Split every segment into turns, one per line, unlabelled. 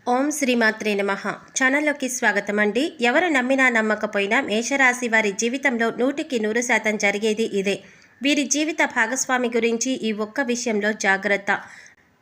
ఓం శ్రీమాత్రే నమః. ఛానల్లోకి స్వాగతం అండి. ఎవరు నమ్మినా నమ్మకపోయినా మేషరాశి వారి జీవితంలో 100% జరిగేది ఇదే. వీరి జీవిత భాగస్వామి గురించి ఈ ఒక్క విషయంలో జాగ్రత్త.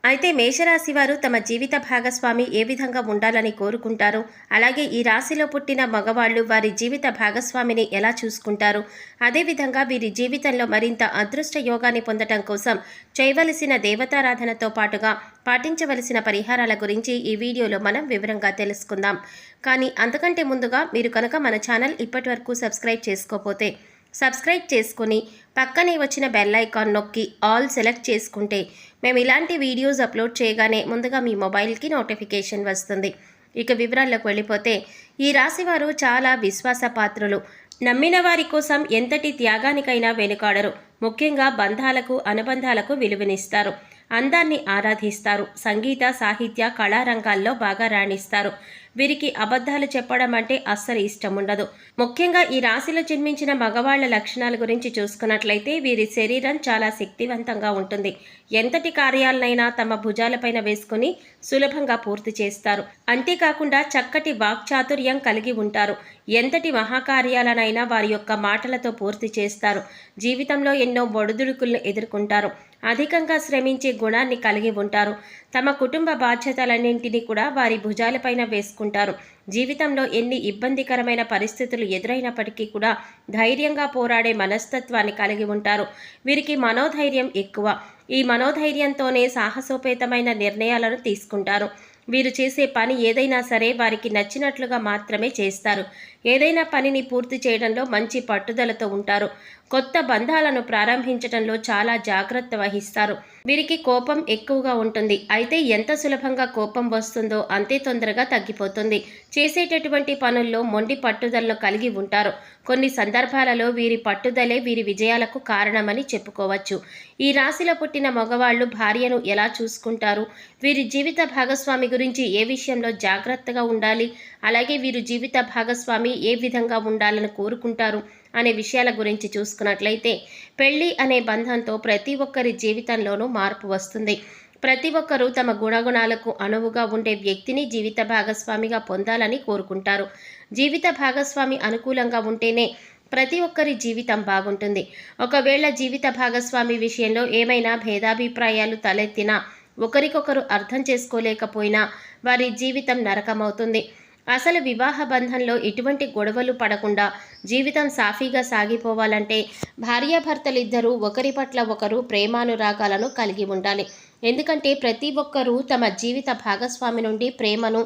అయితే మేషరాశి వారు తమ జీవిత భాగస్వామి ఏ విధంగా ఉండాలని కోరుకుంటారు, అలాగే ఈ రాశిలో పుట్టిన మగవాళ్ళు వారి జీవిత భాగస్వామిని ఎలా చూసుకుంటారు, అదేవిధంగా వీరి జీవితంలో మరింత అదృష్ట యోగాన్ని పొందటం కోసం చేయవలసిన దేవతారాధనతో పాటుగా పాటించవలసిన పరిహారాల గురించి ఈ వీడియోలో మనం వివరంగా తెలుసుకుందాం. కానీ అంతకంటే ముందుగా మీరు కనుక మన ఛానల్ ఇప్పటివరకు సబ్స్క్రైబ్ చేసుకోకపోతే సబ్స్క్రైబ్ చేసుకుని పక్కనే వచ్చిన బెల్ ఐకాన్ నొక్కి ఆల్ సెలెక్ట్ చేసుకుంటే మేము ఇలాంటి వీడియోస్ అప్లోడ్ చేయగానే ముందుగా మీ మొబైల్కి నోటిఫికేషన్ వస్తుంది. ఇక వివరాల్లోకి వెళ్ళిపోతే ఈ రాశివారు చాలా విశ్వాసపాత్రులు. నమ్మిన వారి కోసం ఎంతటి త్యాగానికైనా వెనుకాడరు. ముఖ్యంగా బంధాలకు అనుబంధాలకు విలువనిస్తారు. అందాన్ని ఆరాధిస్తారు. సంగీత సాహిత్య కళారంగాల్లో బాగా రాణిస్తారు. వీరికి అబద్ధాలు చెప్పడం అంటే అస్సలు ఇష్టం ఉండదు. ముఖ్యంగా ఈ రాశిలో జన్మించిన మగవాళ్ల లక్షణాల గురించి చూసుకున్నట్లయితే వీరి శరీరం చాలా శక్తివంతంగా ఉంటుంది. ఎంతటి కార్యాలనైనా తమ భుజాలపైన వేసుకుని సులభంగా పూర్తి చేస్తారు. అంతేకాకుండా చక్కటి వాక్చాతుర్యం కలిగి ఉంటారు. ఎంతటి మహాకార్యాలనైనా వారి యొక్క మాటలతో పూర్తి చేస్తారు. జీవితంలో ఎన్నో ఒడిదుడుకులను ఎదుర్కొంటారు. అధికంగా శ్రమించే గుణాన్ని కలిగి ఉంటారు. తమ కుటుంబ బాధ్యతలన్నింటినీ కూడా వారి భుజాలపైన వేసుకుంటారు. జీవితంలో ఎన్ని ఇబ్బందికరమైన పరిస్థితులు ఎదురైనప్పటికీ కూడా ధైర్యంగా పోరాడే మనస్తత్వాన్ని కలిగి ఉంటారు. వీరికి మనోధైర్యం ఎక్కువ. ఈ మనోధైర్యంతోనే సాహసోపేతమైన నిర్ణయాలను తీసుకుంటారు. వీరు చేసే పని ఏదైనా సరే వారికి నచ్చినట్లుగా మాత్రమే చేస్తారు. ఏదైనా పనిని పూర్తి చేయడంలో మంచి పట్టుదలతో ఉంటారు. కొత్త బంధాలను ప్రారంభించడంలో చాలా జాగ్రత్త వహిస్తారు. వీరికి కోపం ఎక్కువగా ఉంటుంది. అయితే ఎంత సులభంగా కోపం వస్తుందో అంతే తొందరగా తగ్గిపోతుంది. చేసేటటువంటి పనుల్లో మొండి పట్టుదలను కలిగి ఉంటారు. కొన్ని సందర్భాలలో వీరి పట్టుదలే వీరి విజయాలకు కారణమని చెప్పుకోవచ్చు. ఈ రాశిలో పుట్టిన మగవాళ్ళు భార్యను ఎలా చూసుకుంటారు, వీరి జీవిత భాగస్వామి గురించి ఏ విషయంలో జాగ్రత్తగా ఉండాలి, అలాగే వీరు జీవిత భాగస్వామి ఏ విధంగా ఉండాలని కోరుకుంటారు అనే విషయాల గురించి చూసుకున్నట్లయితే పెళ్లి అనే బంధంతో ప్రతి ఒక్కరి జీవితంలోనూ మార్పు వస్తుంది. ప్రతి ఒక్కరూ తమ గుణగుణాలకు అనువుగా ఉండే వ్యక్తిని జీవిత భాగస్వామిగా పొందాలని కోరుకుంటారు. జీవిత భాగస్వామి అనుకూలంగా ఉంటేనే ప్రతి ఒక్కరి జీవితం బాగుంటుంది. ఒకవేళ జీవిత భాగస్వామి విషయంలో ఏమైనా భేదాభిప్రాయాలు తలెత్తినా, ఒకరికొకరు అర్థం చేసుకోలేకపోయినా వారి జీవితం నరకమవుతుంది. అసలు వివాహ బంధంలో ఎటువంటి గొడవలు పడకుండా జీవితం సాఫీగా సాగిపోవాలంటే భార్యాభర్తలిద్దరూ ఒకరి పట్ల ఒకరు ప్రేమానురాగాలను కలిగి ఉండాలి. ఎందుకంటే ప్రతి ఒక్కరూ తమ జీవిత భాగస్వామి నుండి ప్రేమను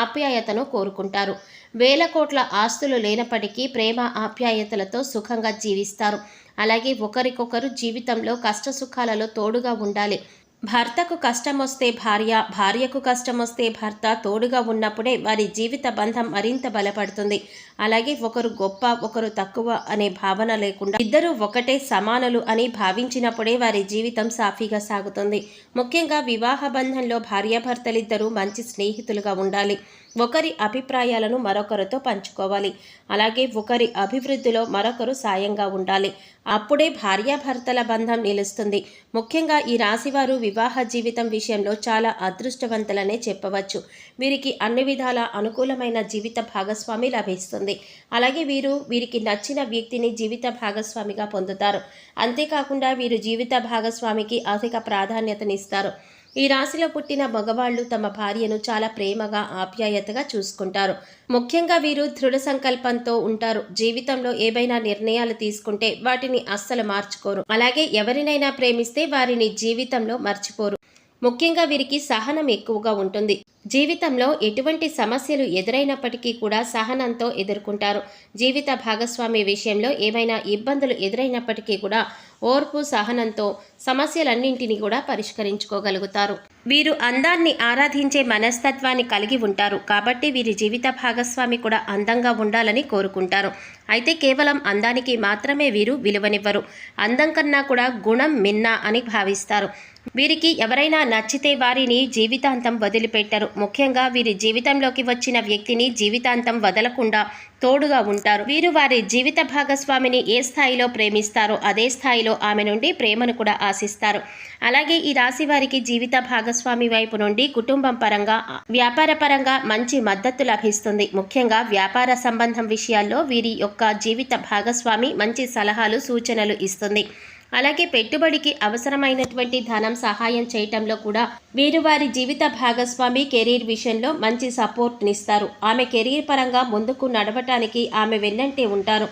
ఆప్యాయతను కోరుకుంటారు. వేల కోట్ల ఆస్తులు లేనప్పటికీ ప్రేమ ఆప్యాయతలతో సుఖంగా జీవిస్తారు. అలాగే ఒకరికొకరు జీవితంలో కష్టసుఖాలలో తోడుగా ఉండాలి. భర్తకు కష్టం వస్తే భార్య, భార్యకు కష్టం వస్తే భర్త తోడుగా ఉన్నప్పుడే వారి జీవిత బంధం మరింత బలపడుతుంది. అలాగే ఒకరు గొప్ప ఒకరు తక్కువ అనే భావన లేకుండా ఇద్దరు ఒకటే సమానులు అని భావించినప్పుడే వారి జీవితం సాఫీగా సాగుతుంది. ముఖ్యంగా వివాహ బంధంలో భార్యాభర్తలిద్దరూ మంచి స్నేహితులుగా ఉండాలి. ఒకరి అభిప్రాయాలను మరొకరితో పంచుకోవాలి. అలాగే ఒకరి అభివృద్ధిలో మరొకరు సాయంగా ఉండాలి. అప్పుడే భార్యాభర్తల బంధం నిలుస్తుంది. ముఖ్యంగా ఈ రాశివారు వివాహ జీవితం విషయంలో చాలా అదృష్టవంతులనే చెప్పవచ్చు. వీరికి అన్ని విధాల అనుకూలమైన జీవిత భాగస్వామి లభిస్తుంది. అలాగే వీరికి నచ్చిన వ్యక్తిని జీవిత భాగస్వామిగా పొందుతారు. అంతేకాకుండా వీరు జీవిత భాగస్వామికి అధిక ప్రాధాన్యతనిస్తారు. ఈ రాశిలో పుట్టిన మగవాళ్ళు తమ భార్యను చాలా ప్రేమగా ఆప్యాయతగా చూసుకుంటారు. ముఖ్యంగా వీరు దృఢ సంకల్పంతో ఉంటారు. జీవితంలో ఏవైనా నిర్ణయాలు తీసుకుంటే వాటిని అస్సలు మార్చుకోరు. అలాగే ఎవరినైనా ప్రేమిస్తే వారిని జీవితంలో మర్చిపోరు. ముఖ్యంగా వీరికి సహనం ఎక్కువగా ఉంటుంది. జీవితంలో ఎటువంటి సమస్యలు ఎదురైనప్పటికీ కూడా సహనంతో ఎదుర్కొంటారు. జీవిత భాగస్వామి విషయంలో ఏమైనా ఇబ్బందులు ఎదురైనప్పటికీ కూడా ఓర్పు సహనంతో సమస్యలన్నింటినీ కూడా పరిష్కరించుకోగలుగుతారు. వీరు అందాన్ని ఆరాధించే మనస్తత్వాన్ని కలిగి ఉంటారు. కాబట్టి వీరి జీవిత భాగస్వామి కూడా అందంగా ఉండాలని కోరుకుంటారు. అయితే కేవలం అందానికి మాత్రమే వీరు విలువనివ్వరు. అందం కన్నా కూడా గుణం మిన్న అని భావిస్తారు. వీరికి ఎవరైనా నచ్చితే వారిని జీవితాంతం వదిలిపెట్టరు. ముఖ్యంగా వీరి జీవితంలోకి వచ్చిన వ్యక్తిని జీవితాంతం వదలకుండా తోడుగా ఉంటారు. వీరు వారి జీవిత భాగస్వామిని ఏ స్థాయిలో ప్రేమిస్తారో అదే స్థాయిలో ఆమె నుండి ప్రేమను కూడా ఆశిస్తారు. అలాగే ఈ రాశి వారికి జీవిత భాగస్వామి వైపు నుండి కుటుంబం పరంగా, వ్యాపార పరంగా మంచి మద్దతు లభిస్తుంది. ముఖ్యంగా వ్యాపార సంబంధం విషయాల్లో వీరి యొక్క జీవిత భాగస్వామి మంచి సలహాలు, సూచనలు ఇస్తుంది. అలాగే పెట్టుబడికి అవసరమైనటువంటి ధనం సహాయం చేయటంలో కూడా వీరు వారి జీవిత భాగస్వామి కెరీర్ విషయంలో మంచి సపోర్ట్నిస్తారు. ఆమె కెరీర్ పరంగా ముందుకు నడవటానికి ఆమె వెన్నంటే ఉంటారు.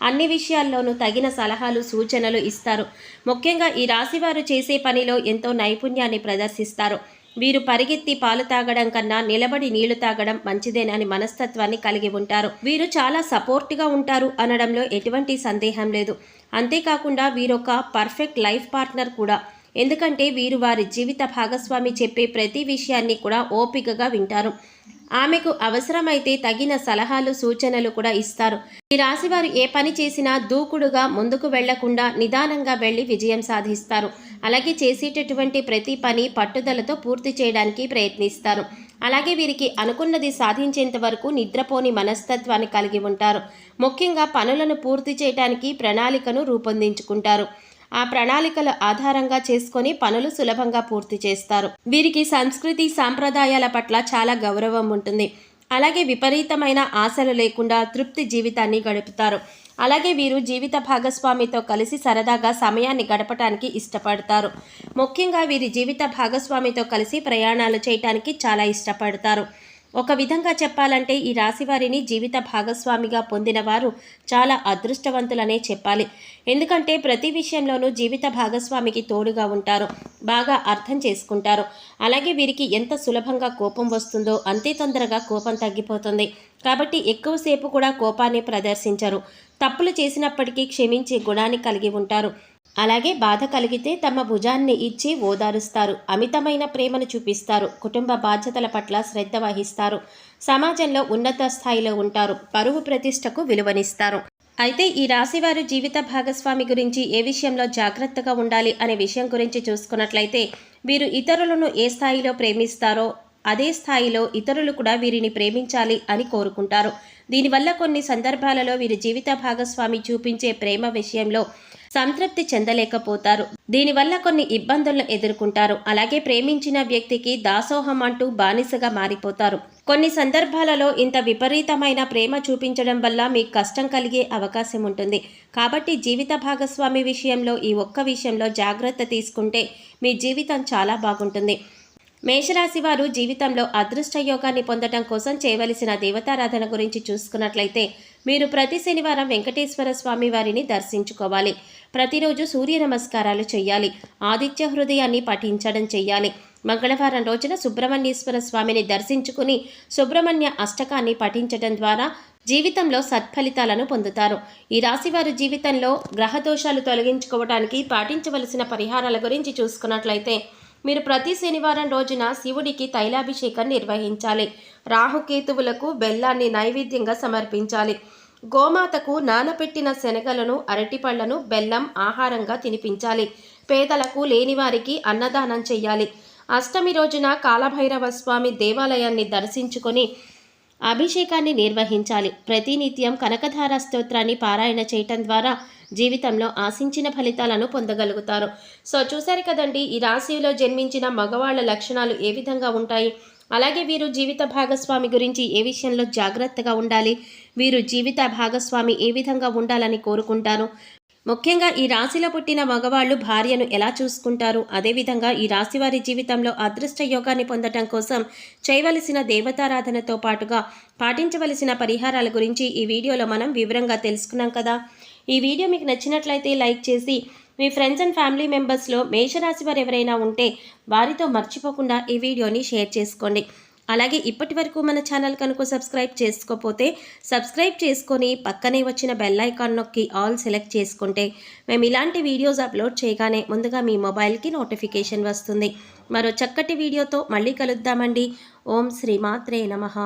అన్ని విషయాల్లోనూ తగిన సలహాలు, సూచనలు ఇస్తారు. ముఖ్యంగా ఈ రాశివారు చేసే పనిలో ఎంతో నైపుణ్యాన్ని ప్రదర్శిస్తారు. వీరు పరిగెత్తి పాలు తాగడం కన్నా నిలబడి నీళ్లు తాగడం మంచిదేనని మనస్తత్వాన్ని కలిగి ఉంటారు. వీరు చాలా సపోర్ట్గా ఉంటారు అనడంలో ఎటువంటి సందేహం లేదు. అంతేకాకుండా వీరొక పర్ఫెక్ట్ లైఫ్ పార్ట్నర్ కూడా. ఎందుకంటే వీరు వారి జీవిత భాగస్వామి చెప్పే ప్రతి విషయాన్ని కూడా ఓపికగా వింటారు. ఆమెకు అవసరమైతే తగిన సలహాలు, సూచనలు కూడా ఇస్తారు. ఈ రాశివారు ఏ పని చేసినా దూకుడుగా ముందుకు వెళ్లకుండా నిదానంగా వెళ్లి విజయం సాధిస్తారు. అలాగే చేసేటటువంటి ప్రతి పని పట్టుదలతో పూర్తి చేయడానికి ప్రయత్నిస్తారు. అలాగే వీరికి అనుకున్నది సాధించేంత వరకు నిద్రపోని మనస్తత్వాన్ని కలిగి ఉంటారు. ముఖ్యంగా పనులను పూర్తి చేయడానికి ప్రణాళికను రూపొందించుకుంటారు. ఆ ప్రణాళికల ఆధారంగా చేసుకొని పనులు సులభంగా పూర్తి చేస్తారు. వీరికి సంస్కృతి, సాంప్రదాయాల పట్ల చాలా గౌరవం ఉంటుంది. అలాగే విపరీతమైన ఆశలు లేకుండా తృప్తి జీవితాన్ని గడుపుతారు. అలాగే వీరు జీవిత భాగస్వామితో కలిసి సరదాగా సమయాన్ని గడపటానికి ఇష్టపడతారు. ముఖ్యంగా వీరి జీవిత భాగస్వామితో కలిసి ప్రయాణాలు చేయటానికి చాలా ఇష్టపడతారు. ఒక విధంగా చెప్పాలంటే ఈ రాశి వారిని జీవిత భాగస్వామిగా పొందిన వారు చాలా అదృష్టవంతులనే చెప్పాలి. ఎందుకంటే ప్రతి విషయంలోనూ జీవిత భాగస్వామికి తోడుగా ఉంటారు, బాగా అర్థం చేసుకుంటారు. అలాగే వీరికి ఎంత సులభంగా కోపం వస్తుందో అంతే తొందరగా కోపం తగ్గిపోతుంది. కాబట్టి ఎక్కువసేపు కూడా కోపాన్ని ప్రదర్శించరు. తప్పులు చేసినప్పటికీ క్షమించే గుణాన్ని కలిగి ఉంటారు. అలాగే బాధ కలిగితే తమ భుజాన్ని ఇచ్చి ఓదారుస్తారు. అమితమైన ప్రేమను చూపిస్తారు. కుటుంబ బాధ్యతల పట్ల శ్రద్ధ వహిస్తారు. సమాజంలో ఉన్నత స్థాయిలో ఉంటారు. పరువు ప్రతిష్టకు విలువనిస్తారు. అయితే ఈ రాశివారు జీవిత భాగస్వామి గురించి ఏ విషయంలో జాగ్రత్తగా ఉండాలి అనే విషయం గురించి చూసుకున్నట్లయితే వీరు ఇతరులను ఏ స్థాయిలో ప్రేమిస్తారో అదే స్థాయిలో ఇతరులు కూడా వీరిని ప్రేమించాలి అని కోరుకుంటారు. దీనివల్ల కొన్ని సందర్భాలలో వీరి జీవిత భాగస్వామి చూపించే ప్రేమ విషయంలో సంతృప్తి చెందలేకపోతారు. దీనివల్ల కొన్ని ఇబ్బందులను ఎదుర్కొంటారు. అలాగే ప్రేమించిన వ్యక్తికి దాసోహం అంటూ బానిసగా మారిపోతారు. కొన్ని సందర్భాలలో ఇంత విపరీతమైన ప్రేమ చూపించడం వల్ల మీకు కష్టం కలిగే అవకాశం ఉంటుంది. కాబట్టి జీవిత భాగస్వామి విషయంలో ఈ ఒక్క విషయంలో జాగ్రత్త తీసుకుంటే మీ జీవితం చాలా బాగుంటుంది. మేషరాశి వారు జీవితంలో అదృష్ట యోగాన్ని పొందడం కోసం చేయవలసిన దేవతారాధన గురించి చూసుకున్నట్లయితే మీరు ప్రతి శనివారం వెంకటేశ్వర స్వామి వారిని దర్శించుకోవాలి. ప్రతిరోజు సూర్య నమస్కారాలు చేయాలి. ఆదిత్య హృదయాన్ని పఠించడం చేయాలి. మంగళవారం రోజున సుబ్రహ్మణ్యేశ్వర స్వామిని దర్శించుకుని సుబ్రహ్మణ్య అష్టకాన్ని పఠించడం ద్వారా జీవితంలో సత్ఫలితాలను పొందుతారు. ఈ రాశివారి జీవితంలో గ్రహదోషాలు తొలగించుకోవడానికి పాటించవలసిన పరిహారాల గురించి చూసుకున్నట్లయితే మీరు ప్రతి శనివారం రోజున శివుడికి తైలాభిషేకం నిర్వహించాలి. రాహుకేతువులకు బెల్లాన్ని నైవేద్యంగా సమర్పించాలి. గోమాతకు నానబెట్టిన శనగలను, అరటిపళ్లను, బెల్లం ఆహారంగా తినిపించాలి. పేదలకు, లేనివారికి అన్నదానం చేయాలి. అష్టమి రోజున కాలభైరవ స్వామి దేవాలయాన్ని దర్శించుకొని అభిషేకాన్ని నిర్వహించాలి. ప్రతినిత్యం కనకధార స్తోత్రాన్ని పారాయణ చేయటం ద్వారా జీవితంలో ఆశించిన ఫలితాలను పొందగలుగుతారు. సో చూశారు కదండి, ఈ రాశిలో జన్మించిన మగవాళ్ల లక్షణాలు ఏ విధంగా ఉంటాయి, అలాగే వీరు జీవిత భాగస్వామి గురించి ఏ విషయంలో జాగ్రత్తగా ఉండాలి, వీరు జీవిత భాగస్వామి ఏ విధంగా ఉండాలని కోరుకుంటారు, ముఖ్యంగా ఈ రాశిలో పుట్టిన మగవాళ్ళు భార్యను ఎలా చూసుకుంటారు, అదేవిధంగా ఈ రాశి వారి జీవితంలో అదృష్ట యోగాన్ని పొందటం కోసం చేయవలసిన దేవతారాధనతో పాటుగా పాటించవలసిన పరిహారాల గురించి ఈ వీడియోలో మనం వివరంగా తెలుసుకున్నాం కదా. ఈ వీడియో మీకు నచ్చినట్లయితే లైక్ చేసి మీ ఫ్రెండ్స్ అండ్ ఫ్యామిలీ మెంబర్స్లో మేషరాశి వారు ఎవరైనా ఉంటే వారితో మర్చిపోకుండా ఈ వీడియోని షేర్ చేసుకోండి. అలాగే ఇప్పటి వరకు మన ఛానల్ కనుక సబ్స్క్రైబ్ చేసుకోకపోతే సబ్స్క్రైబ్ చేసుకొని పక్కనే వచ్చిన బెల్ ఐకాన్ నొక్కి ఆల్ సెలెక్ట్ చేసుకుంటే మేము ఇలాంటి వీడియోస్ అప్లోడ్ చేయగానే ముందుగా మీ మొబైల్కి నోటిఫికేషన్ వస్తుంది. మరో చక్కటి వీడియోతో మళ్ళీ కలుద్దామండి. ఓం శ్రీమాత్రే నమః.